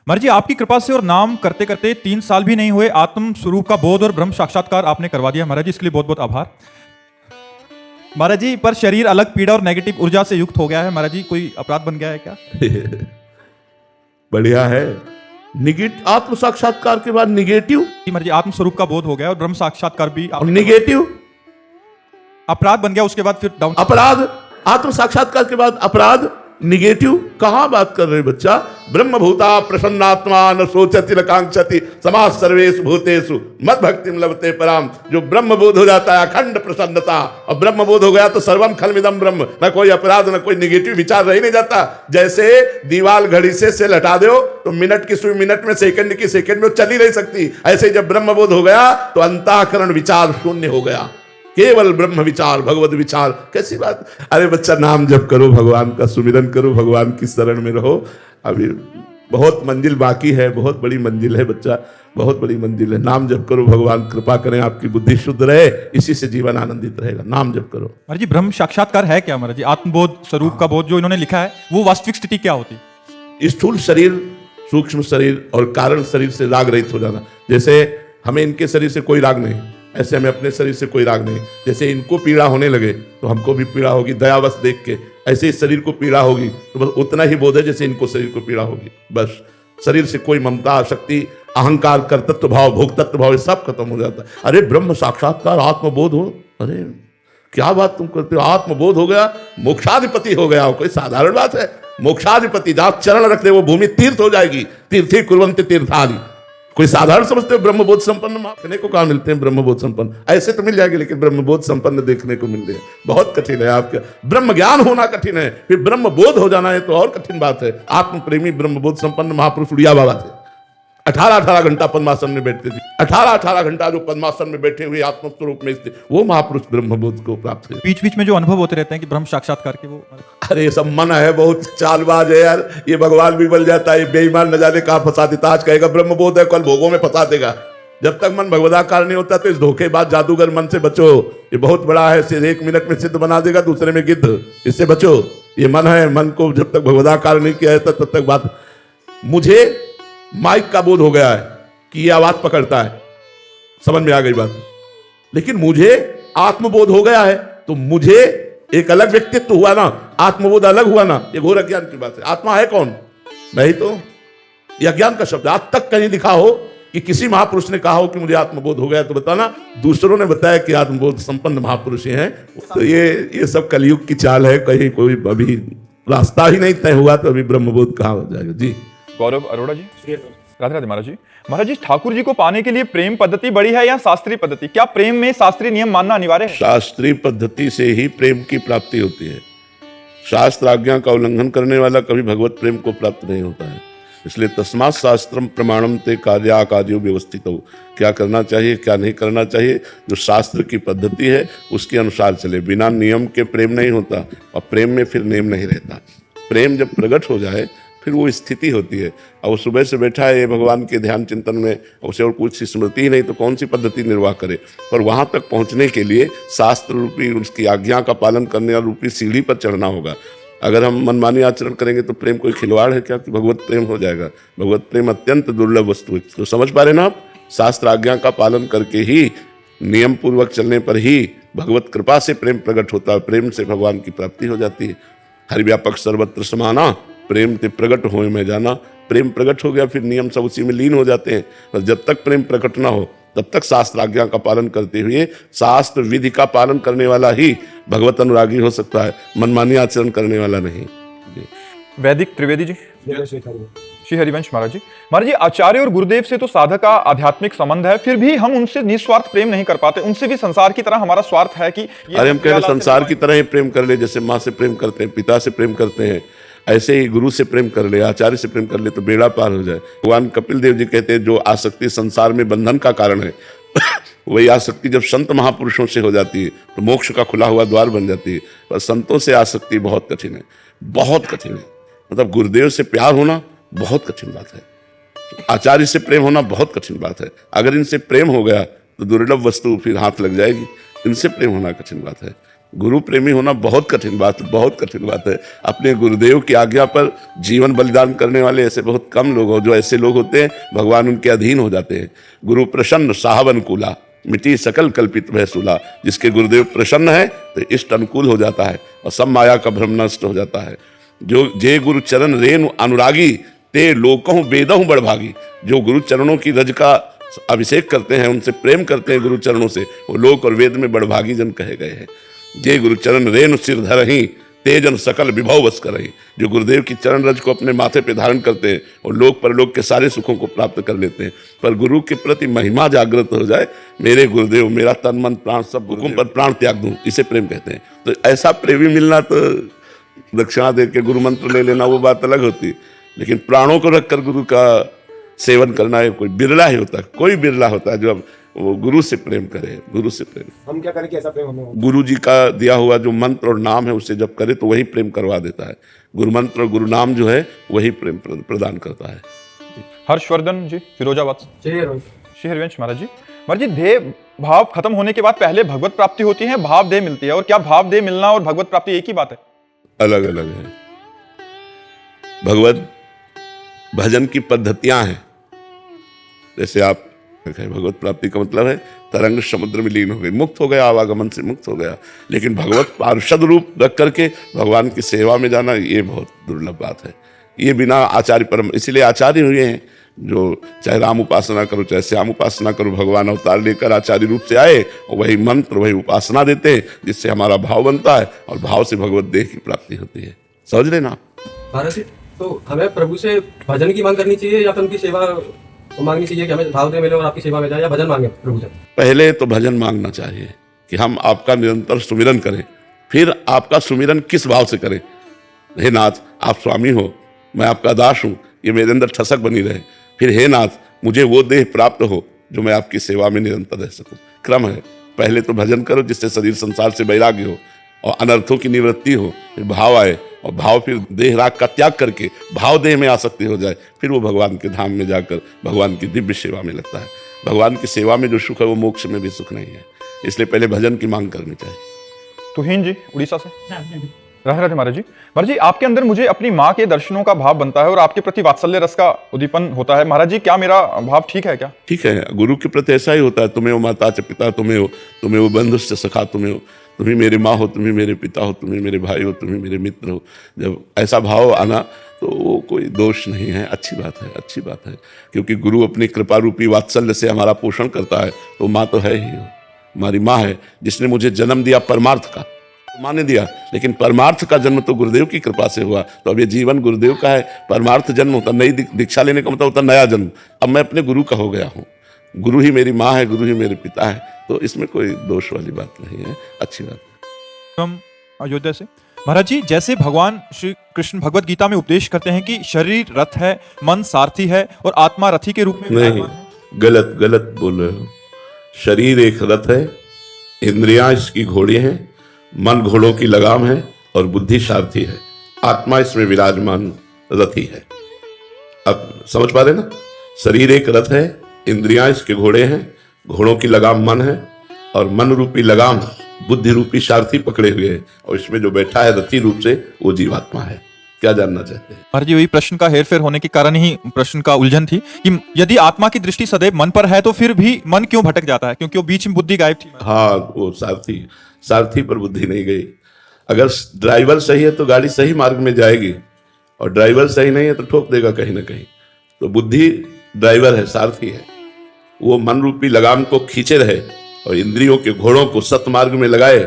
महाराज जी, आपकी कृपा से और नाम करते करते 3 साल भी नहीं हुए, आत्म स्वरूप का बोध और ब्रह्म साक्षात्कार आपने करवा दिया महाराज जी, इसके लिए बहुत बहुत आभार महाराज जी। पर शरीर अलग पीड़ा और नेगेटिव ऊर्जा से युक्त हो गया है महाराज जी, कोई अपराध बन गया है क्या? बढ़िया है। आत्म साक्षात्कार के बाद निगेटिव महाराज जी, आत्म स्वरूप का बोध हो गया और ब्रह्म साक्षात्कार भी और निगेटिव अपराध बन गया, उसके बाद फिर डाउन अपराध। आत्म साक्षात्कार के बाद अपराध निगेटिव कहां बात कर रहे बच्चा? ब्रह्म भूता प्रसन्नात्मा न सोचति न कांक्षति समाज सर्वेषु भूतेषु मद भक्तिम लभते पराम। जो ब्रह्म बोध हो जाता है अखंड प्रसन्नता, और ब्रह्म बोध हो गया तो सर्वम खलमिदम ब्रह्म, न कोई अपराध न कोई निगेटिव विचार रह नहीं जाता। जैसे दीवाल घड़ी से हटा दो तो मिनट की सुई मिनट में, सेकंड की सेकंड में चल ही नहीं सकती। ऐसे जब ब्रह्म बोध हो गया तो अंतःकरण विचार शून्य हो गया, केवल ब्रह्म विचार, भगवत विचार। कैसी बात! अरे बच्चा, नाम जप करो, भगवान का सुमिरन करो, भगवान की शरण में रहो। अभी बहुत मंजिल बाकी है, बहुत बड़ी मंजिल है बच्चा, बहुत बड़ी मंजिल है। नाम जप करो, भगवान कृपा करें, आपकी बुद्धि शुद्ध रहे, इसी से जीवन आनंदित रहेगा। नाम जप करो। महाराज जी, ब्रह्म साक्षात्कार है क्या महाराज जी? आत्मबोध, स्वरूप का बोध जो इन्होंने लिखा है, वो वास्तविक स्थिति क्या होती? स्थूल शरीर, सूक्ष्म शरीर और कारण शरीर से राग रहित हो जाना। जैसे हमें इनके शरीर से कोई राग नहीं, ऐसे हमें अपने शरीर से कोई राग नहीं। जैसे इनको पीड़ा होने लगे तो हमको भी पीड़ा होगी दयावश देख के, ऐसे इस शरीर को पीड़ा होगी तो बस उतना ही बोध है जैसे इनको शरीर को पीड़ा होगी। बस शरीर से कोई ममता, आसक्ति, अहंकार, कर्तृत्व भाव, भोक्तृत्व भाव, ये सब खत्म हो जाता है। अरे ब्रह्म साक्षात्कार, आत्मबोध हो, अरे क्या बात तुम करते हो? आत्मबोध हो गया, मोक्षाधिपति हो गया। कोई साधारण बात है? मोक्षाधिपति, जहां चरण रख दे वो भूमि तीर्थ हो जाएगी। तीर्थी कुर्वन्ति तीर्थानि। कोई साधारण समझते हो? ब्रह्मबोध संपन्न देखने को कहाँ मिलते हैं? ब्रह्मबोध संपन्न ऐसे तो मिल जाएंगे, लेकिन ब्रह्मबोध संपन्न देखने को मिल रहे हैं, बहुत कठिन है। आपका ब्रह्म ज्ञान होना कठिन है, फिर ब्रह्मबोध हो जाना है तो और कठिन बात है। आत्म प्रेमी ब्रह्मबोध संपन्न महापुरुष उड़िया बाबा थे। 18-18 घंटा पद्मासन में बैठते थे। 18-18 घंटा जो पद्मासन में बैठे हुए आत्मस्वरूप में स्थित, वो महापुरुष ब्रह्मबोध को प्राप्त हुए। बीच बीच में जो अनुभव होते रहते हैं कि ब्रह्म साक्षात्कार के, वो अरे ये सब मन है, बहुत चालबाज है यार। ये भगवान भी बल जाता है, बेईमान न जाने कहां फंसा देता। आज कहेगा ब्रह्मबोध है, कल भोगों में फंसा देगा। जब तक मन भगवदाकार नहीं होता तो इस धोखेबाज जादूगर मन से बचो। ये बहुत बड़ा है, सिर्फ 1 मिनट में सिद्ध बना देगा, दूसरे में गिद्ध। इससे बचो। ये मन है, मन को जब तक भगवदाकार नहीं किया जाता तब तक बात। मुझे माइक का बोध हो गया है कि ये आवाज पकड़ता है, समझ में आ गई बात। लेकिन मुझे आत्मबोध हो गया है तो मुझे एक अलग व्यक्तित्व हुआ ना, आत्मबोध अलग हुआ ना। ये घोर अज्ञान की बात है। आत्मा है कौन? नहीं तो यह अज्ञान का शब्द। आज तक कहीं लिखा हो कि किसी महापुरुष ने कहा हो कि मुझे आत्मबोध हो गया तो बताना। दूसरों ने बताया कि आत्मबोध संपन्न महापुरुष हैं। तो ये सब कलयुग की चाल है। कहीं कोई अभी रास्ता ही नहीं तय हुआ तो अभी ब्रह्मबोध कहाँ हो जाएगा? जी गौरव अरोड़ा जी, राधे राधे महाराज जी। महाराज जी, ठाकुर जी को पाने के लिए प्रेम पद्धति बड़ी है या शास्त्रीय पद्धति? क्या प्रेम में शास्त्रीय नियम मानना अनिवार्य है? शास्त्रीय पद्धति से ही प्रेम की प्राप्ति होती है। शास्त्र आज्ञा का उल्लंघन करने वाला कभी भगवत प्रेम को प्राप्त नहीं होता है। इसलिए तस्मात् शास्त्रम प्रमाणम ते कार्याकार्यो व्यवस्थित हो। क्या करना चाहिए, क्या नहीं करना चाहिए, जो शास्त्र की पद्धति है उसके अनुसार चले। बिना नियम के प्रेम नहीं होता, और प्रेम में फिर नियम नहीं रहता। प्रेम जब प्रकट हो जाए फिर वो स्थिति होती है। और वो सुबह से बैठा है भगवान के ध्यान चिंतन में, उसे और कुछ स्मृति ही नहीं तो कौन सी पद्धति निर्वाह करे। पर वहां तक पहुंचने के लिए शास्त्र रूपी, उसकी आज्ञा का पालन करने वाली रूपी सीढ़ी पर चढ़ना होगा। अगर हम मनमानी आचरण करेंगे तो प्रेम कोई खिलवाड़ है क्या कि भगवत प्रेम हो जाएगा? भगवत प्रेम अत्यंत दुर्लभ वस्तु है। तो समझ पा रहे ना आप? शास्त्र आज्ञा का पालन करके ही, नियम पूर्वक चलने पर ही भगवत कृपा से प्रेम प्रकट होता है। प्रेम से भगवान की प्राप्ति हो जाती है। हरिव्यापक सर्वत्र समाना, प्रेम ते प्रकट होए में जाना। प्रेम प्रकट हो गया फिर नियम सब उसी में लीन हो जाते हैं। और जब तक प्रेम प्रकट ना हो तब तक शास्त्र आज्ञा का पालन करते हुए, शास्त्र विधि का पालन करने वाला ही भगवत अनुरागी हो सकता है, मनमानी आचरण करने वाला नहीं। वैदिक त्रिवेदी जी, श्री हरिवंश महाराज जी। महाराज जी, आचार्य और गुरुदेव से तो साधक का आध्यात्मिक संबंध है, फिर भी हम उनसे निस्वार्थ प्रेम नहीं कर पाते। उनसे भी संसार की तरह हमारा स्वार्थ है कि अरे हम कह रहे संसार की तरह ही प्रेम कर ले। जैसे माँ से प्रेम करते हैं, पिता से प्रेम करते हैं, ऐसे ही गुरु से प्रेम कर ले, आचार्य से प्रेम कर ले तो बेड़ा पार हो जाए। भगवान कपिल देव जी कहते हैं जो आसक्ति संसार में बंधन का कारण है वही आसक्ति जब संत महापुरुषों से हो जाती है तो मोक्ष का खुला हुआ द्वार बन जाती है। पर संतों से आसक्ति बहुत कठिन है, बहुत कठिन है। मतलब गुरुदेव से प्यार होना बहुत कठिन बात है, आचार्य से प्रेम होना बहुत कठिन बात है। अगर इनसे प्रेम हो गया तो दुर्लभ वस्तु फिर हाथ लग जाएगी। इनसे प्रेम होना कठिन बात है। गुरु प्रेमी होना बहुत कठिन बात है, बहुत कठिन बात है। अपने गुरुदेव की आज्ञा पर जीवन बलिदान करने वाले ऐसे बहुत कम लोग हो। जो ऐसे लोग होते हैं भगवान उनके अधीन हो जाते हैं। गुरु प्रसन्न साहब अनुकूला, मिट्टी सकल कल्पित भय सूला। जिसके गुरुदेव प्रसन्न है तो इष्ट अनुकूल हो जाता है और सब माया का भ्रम नष्ट हो जाता है। जो जे गुरु चरण रेणु अनुरागी ते लोकहु वेदहु बड़भागी। जो गुरु चरणों की रज का अभिषेक करते हैं, उनसे प्रेम करते हैं गुरु चरणों से, वो लोक और वेद में बड़भागी जन कहे गए हैं। जे गुरु चरण रेणु सिर धरहि तेजन सकल विभव वश करहि। जो गुरुदेव की चरण रज को अपने माथे पे धारण करते हैं और लोक परलोक के सारे सुखों को प्राप्त कर लेते हैं। पर गुरु के प्रति महिमा जागृत हो जाए, मेरे गुरुदेव मेरा तन मन प्राण सब हुकुम पर प्राण त्याग दूं, इसे प्रेम कहते हैं। तो ऐसा प्रेमी मिलना तो दक्षिणा दे के गुरु मंत्र ले लेना वो बात अलग होती, लेकिन प्राणों को रखकर गुरु का सेवन करना है कोई बिरला ही होता है। कोई बिरला होता है जो अब वो गुरु से प्रेम करे, गुरु से प्रेम। हम क्या करें कि ऐसा प्रेम हमें हो? गुरु जी का दिया हुआ जो मंत्र और नाम है उसे जब करे तो वही प्रेम करवा देता है। गुरु मंत्र और गुरु नाम जो है वही प्रेम प्रदान करता है। हर्षवर्धन जी फिरोजाबाद से। चलिए रोहित। श्री हरिवंश महाराज जी देह भाव खत्म होने के बाद पहले भगवत प्राप्ति होती है, भाव देह मिलती है, और क्या भाव देह मिलना और भगवत प्राप्ति एक ही बात है? अलग अलग है। भगवत भजन की पद्धतियां हैं। जैसे आप भगवत प्राप्ति का मतलब है तरंग समुद्र में लीन हो गई, मुक्त हो गया, आवागमन से मुक्त हो गया। लेकिन भगवत पार्षद रूप रख करके भगवान की सेवा में जाना ये बहुत दुर्लभ बात है। ये बिना आचार्य परम, इसलिए आचार्य हुए हैं जो चाहे राम उपासना करो चाहे श्याम उपासना करो, भगवान अवतार लेकर आचार्य रूप से आए और वही मंत्र वही उपासना देते हैं जिससे हमारा भाव बनता है और भाव से भगवत देह की प्राप्ति होती है। समझ लेना आप। महाराज जी, तो हमें प्रभु से भजन की मांग करनी चाहिए या फिर उनकी सेवा मांगनी चाहिए कि हमें भाव दे मिले और आपकी सेवा में जाए, या भजन मांगे प्रभु से? पहले तो भजन मांगना चाहिए कि हम आपका निरंतर सुमिरन करें। फिर आपका सुमिरन किस भाव से करें? हे नाथ आप स्वामी हो, मैं आपका दास हूं, ये मेरे अंदर ठसक बनी रहे। फिर हे नाथ मुझे वो देह प्राप्त हो जो मैं आपकी सेवा में निरंतर रह सकूं। क्रम है, पहले तो भजन करो जिससे शरीर संसार से वैराग्य हो और अनर्थों की निवृत्ति हो, फिर भाव आए और भाव फिर देह राग का त्याग करके भाव देह में आसक्ति हो जाए, फिर वो भगवान के धाम में जाकर भगवान की दिव्य सेवा में लगता है। भगवान की सेवा में जो सुख है वो मोक्ष में भी सुख नहीं है, इसलिए पहले भजन की मांग करनी चाहिए। तुहिन जी उड़ीसा से। राधे राधे महाराज जी। महाराज जी आपके अंदर मुझे अपनी माँ के दर्शनों का भाव बनता है और आपके प्रति वात्सल्य रस का उद्दीपन होता है। महाराज जी क्या मेरा भाव ठीक है क्या? ठीक है, गुरु के प्रति ऐसा ही होता है। तुम्हें वो माता च पिता तुम्हें हो, तुम्हें वो बंधु से सखा तुम्हें हो, तुम ही मेरी माँ हो, तुम ही मेरे पिता हो, तुम ही मेरे भाई हो, तुम ही मेरे मित्र हो। जब ऐसा भाव आना तो वो कोई दोष नहीं है, अच्छी बात है, अच्छी बात है। क्योंकि गुरु अपनी कृपा रूपी वात्सल्य से हमारा पोषण करता है, तो माँ तो है ही हो, हमारी माँ है जिसने मुझे जन्म दिया परमार्थ का। माँ ने दिया, लेकिन परमार्थ का जन्म तो गुरुदेव की कृपा से हुआ। तो अब ये जीवन गुरुदेव का है, परमार्थ जन्म होता, नई दीक्षा लेने का मतलब होता नया जन्म। अब मैं अपने गुरु का हो गया हूँ, गुरु ही मेरी माँ है, गुरु ही मेरे पिता है, तो इसमें कोई दोष वाली बात नहीं है, अच्छी बात है। हम अयोध्या से। महाराज जी जैसे भगवान श्री कृष्ण भगवत गीता में उपदेश करते हैं कि शरीर रथ है, मन सारथी है और आत्मा रथी के रूप में नहीं, गलत गलत बोल रहे हो। शरीर एक रथ है, इंद्रियां इसकी घोड़ी हैं, मन घोड़ों की लगाम है और बुद्धि सारथी है। आत्मा इसमें विराजमान रथी है। अब समझ पा रहे ना? शरीर एक रथ है, इंद्रियां इसके घोड़े हैं, घोड़ों की लगाम मन है और मन रूपी लगाम बुद्धि रूपी सारथी पकड़े हुए है, और इसमें जो बैठा है रथी रूप से वो जीवात्मा है। क्या जानना चाहते हैं? महाराज जी वही प्रश्न का हेरफेर होने के कारण ही प्रश्न का उलझन थी कि यदि आत्मा की दृष्टि सदैव मन पर है तो फिर भी मन क्यों भटक जाता है? क्योंकि वो बीच में बुद्धि गायब थी। हाँ, वो सारथी पर बुद्धि नहीं गई। अगर ड्राइवर सही है तो गाड़ी सही मार्ग में जाएगी, और ड्राइवर सही नहीं है तो ठोक देगा कहीं ना कहीं। तो बुद्धि ड्राइवर है, सारथी है। वो मन रूपी लगाम को खींचे रहे और इंद्रियों के घोड़ों को सतमार्ग में लगाए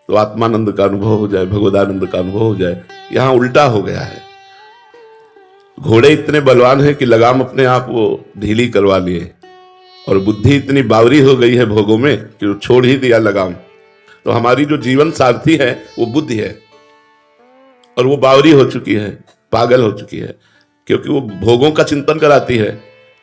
तो आत्मानंद का अनुभव हो जाए, भगवदानंद का अनुभव हो जाए। यहां उल्टा हो गया है। घोड़े इतने बलवान हैं कि लगाम अपने आप वो ढीली करवा लिए, और बुद्धि इतनी बावरी हो गई है भोगों में कि वो छोड़ ही दिया लगाम। तो हमारी जो जीवन सारथी है वो बुद्धि है, और वो बावरी हो चुकी है, पागल हो चुकी है, क्योंकि वो भोगों का चिंतन कराती है,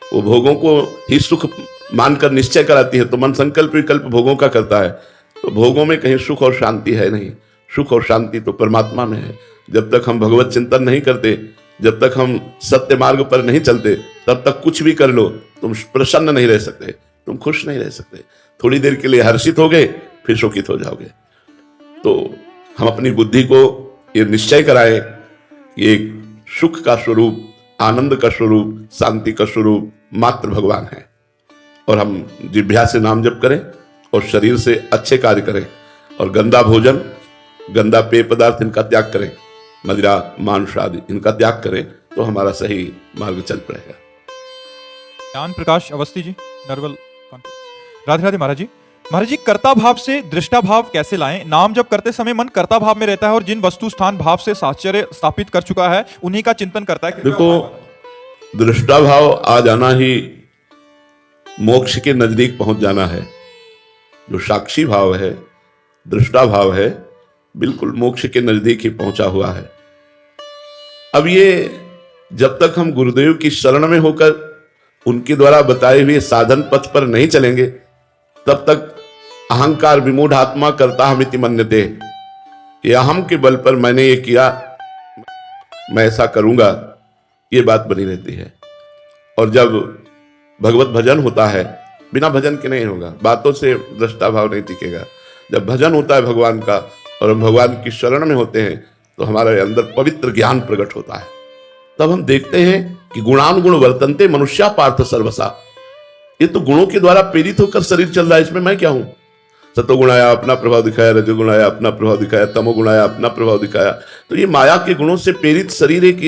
वो भोगों को ही सुख मानकर निश्चय कराती है। तो मन संकल्प विकल्प भोगों का करता है, तो भोगों में कहीं सुख और शांति है नहीं। सुख और शांति तो परमात्मा में है। जब तक हम भगवत चिंतन नहीं करते, जब तक हम सत्य मार्ग पर नहीं चलते, तब तक कुछ भी कर लो तुम प्रसन्न नहीं रह सकते, तुम खुश नहीं रह सकते। थोड़ी देर के लिए हर्षित हो गए, फिर शोकित हो जाओगे। तो हम अपनी बुद्धि को ये निश्चय कराएं कि एक सुख का स्वरूप, आनंद का स्वरूप, शांति का स्वरूप मात्र भगवान है, और हम जिह्वा से नाम जप करें और शरीर से अच्छे कार्य करें, और गंदा भोजन, गंदा पेय पदार्थ इनका त्याग करें, मदिरा मांस आदि इनका त्याग करें, तो हमारा सही मार्ग चल पड़ेगा। ज्ञान प्रकाश अवस्थी जी, नरवल। राधे राधे महाराज जी। महाराज जी, कर्ता भाव से दृष्टा भाव कैसे लाएं? नाम जब करते समय मन कर्ता भाव में रहता है और जिन वस्तु स्थान भाव से साहचर्य स्थापित कर चुका है उन्हीं का चिंतन करता है। देखो, दृष्टा भाव आ जाना ही मोक्ष के नजदीक पहुंच जाना है। जो साक्षी भाव है, दृष्टा भाव है, बिल्कुल मोक्ष के नजदीक ही पहुंचा हुआ है। अब ये जब तक हम गुरुदेव की शरण में होकर उनके द्वारा बताए हुए साधन पथ पर नहीं चलेंगे, तब तक अहंकार विमूढ़ आत्मा करता हमिति मन्यते, ये अहम के बल पर मैंने ये किया, मैं ऐसा करूंगा, ये बात बनी रहती है। और जब भगवत भजन होता है, बिना भजन के नहीं होगा, बातों से दृष्टा भाव नहीं टिकेगा। जब भजन होता है भगवान का और हम भगवान की शरण में होते हैं, तो हमारे अंदर पवित्र ज्ञान प्रकट होता है। तब हम देखते हैं कि गुणानुगुण वर्तन्ते मनुष्या पार्थ सर्वसा, ये तो गुणों के द्वारा प्रेरित होकर शरीर चल रहा है, इसमें मैं क्या हूं? सतोगुण आया, अपना प्रभाव दिखाया, रजोगुण आया, अपना प्रभाव दिखाया, तमोगुण आया, अपना प्रभाव दिखाया। तो ये माया के गुणों से प्रेरित शरीर एक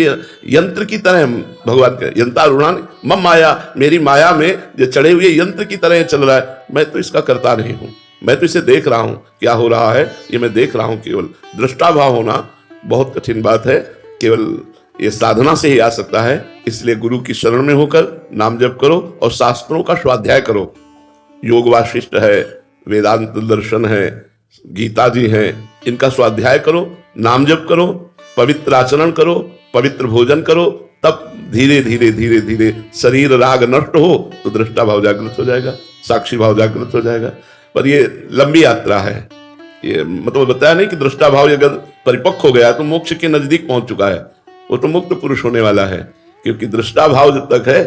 यंत्र की तरह, भगवान का यंत्रारूढ़ान मम माया, मेरी माया में जो चढ़े हुए यंत्र की तरह चल रहा है, मैं तो इसका करता नहीं हूं, मैं तो इसे देख रहा हूं, क्या हो रहा है ये मैं देख रहा हूं। केवल दृष्टा भाव होना बहुत कठिन बात है, केवल ये साधना से ही आ सकता है। इसलिए गुरु की शरण में होकर नाम जप करो और शास्त्रों का स्वाध्याय करो। योग वाशिष्ठ है, वेदांत दर्शन है, गीता जी है, इनका स्वाध्याय करो, नाम जप करो, पवित्र आचरण करो, पवित्र भोजन करो, तब धीरे धीरे धीरे धीरे शरीर राग नष्ट हो तो दृष्टा भाव जागृत हो जाएगा, साक्षी भाव जागृत हो जाएगा। पर ये लंबी यात्रा है। ये मतलब बताया नहीं कि दृष्टा भाव अगर परिपक्व हो गया तो मोक्ष के नजदीक पहुंच चुका है, वो तो मुक्त पुरुष होने वाला है। क्योंकि दृष्टा भाव जब तक है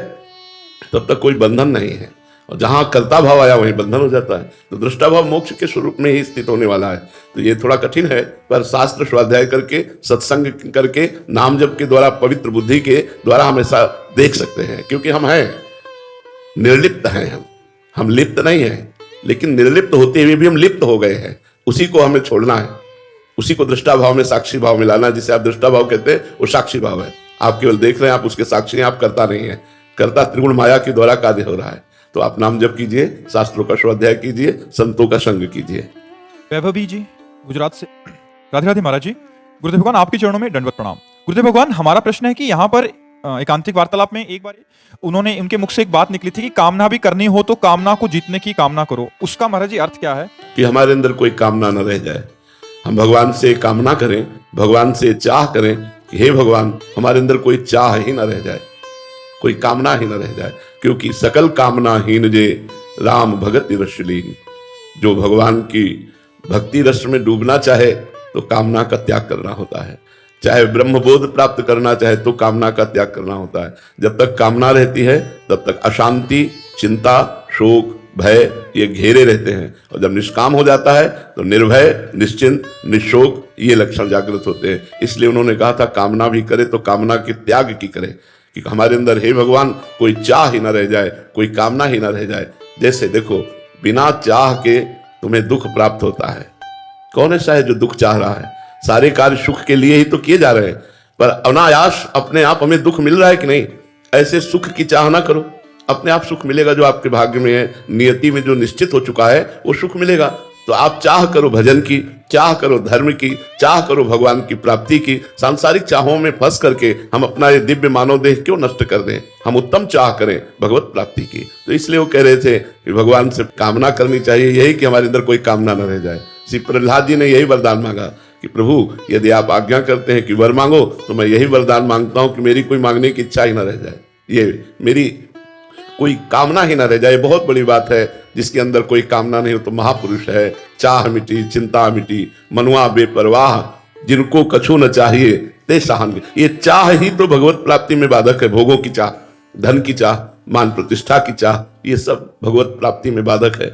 तब तक कोई बंधन नहीं है, और जहां कर्ता भाव आया वहीं बंधन हो जाता है। तो दृष्टा भाव मोक्ष के स्वरूप में ही स्थित होने वाला है। तो ये थोड़ा कठिन है, पर शास्त्र स्वाध्याय करके, सत्संग करके, नाम जप के द्वारा, पवित्र बुद्धि के द्वारा हम ऐसा देख सकते हैं। क्योंकि हम हैं, निर्लिप्त हैं, हम लिप्त नहीं हैं, लेकिन निर्लिप्त होते हुए भी हम लिप्त हो गए हैं। उसी को हमें छोड़ना है, उसी को दृष्टा भाव में, साक्षी भाव में लाना। जिसे आप दृष्टा भाव कहते हैं वो साक्षी भाव है। आप केवल देख रहे हैं, आप उसके साक्षी हैं, आप करता नहीं है। करता त्रिगुण माया के द्वारा कार्य हो रहा है। तो आप नाम जप कीजिए, शास्त्रों का स्वाध्याय कीजिए, संतों का संग कीजिए। वैभवी जी, गुजरात से। राधे राधे महाराज जी। गुरुदेव भगवान, आपके चरणों में दंडवत प्रणाम। गुरुदेव भगवान, हमारा प्रश्न है कि यहाँ पर एकांतिक वार्तालाप में एक बार उन्होंने, उनके मुख से एक बात निकली थी कि कामना भी करनी हो तो कामना को जीतने की कामना करो। उसका महाराज जी अर्थ क्या है? कि हमारे अंदर कोई कामना न रह जाए। हम भगवान से कामना करें, भगवान से चाह करें कि हे भगवान, हमारे अंदर कोई चाह ही न रह जाए, कोई कामना ही न रह जाए। क्योंकि सकल कामना हीन जे राम भगति रस लीन, जो भगवान की भक्ति रस में डूबना चाहे तो कामना का त्याग करना होता है। चाहे ब्रह्मबोध प्राप्त करना चाहे तो कामना का त्याग करना होता है। जब तक कामना रहती है तब तक अशांति, चिंता, शोक, भय ये घेरे रहते हैं। और जब निष्काम हो जाता है तो निर्भय, निश्चिंत, निशोक ये लक्षण जागृत होते हैं। इसलिए उन्होंने कहा था कामना भी करे तो कामना के त्याग की करे, कि हमारे अंदर हे भगवान कोई चाह ही ना रह जाए, कोई कामना ही ना रह जाए। जैसे देखो, बिना चाह के तुम्हें दुख प्राप्त होता है। कौन ऐसा है जो दुख चाह रहा है? सारे कार्य सुख के लिए ही तो किए जा रहे हैं, पर अनायास अपने आप हमें दुख मिल रहा है कि नहीं? ऐसे सुख की चाह ना करो, अपने आप सुख मिलेगा। जो आपके भाग्य में है, नियति में जो निश्चित हो चुका है वो सुख मिलेगा। तो आप चाह करो भजन की, चाह करो धर्म की, चाह करो भगवान की प्राप्ति की। सांसारिक चाहों में फंस करके हम अपना ये दिव्य मानव देह क्यों नष्ट कर दें? हम उत्तम चाह करें भगवत प्राप्ति की। तो इसलिए वो कह रहे थे कि भगवान से कामना करनी चाहिए, यही कि हमारे अंदर कोई कामना न रह जाए। श्री प्रहलाद जी ने यही वरदान मांगा कि प्रभु, यदि आप आज्ञा करते हैं कि वर मांगो तो मैं यही वरदान मांगता हूं कि मेरी कोई मांगने की इच्छा ही न रह जाए, ये मेरी कोई कामना ही ना रह जाए। बहुत बड़ी बात है। जिसके अंदर कोई कामना नहीं हो तो महापुरुष है। चाह मिटी, चिंता मिटी, मनुआ बेपरवाह, जिनको कछु न चाहिए ते सहान। ये चाह ही तो भगवत प्राप्ति में बाधक है। भोगों की चाह, धन की चाह, मान प्रतिष्ठा की चाह, ये सब भगवत प्राप्ति में बाधक है।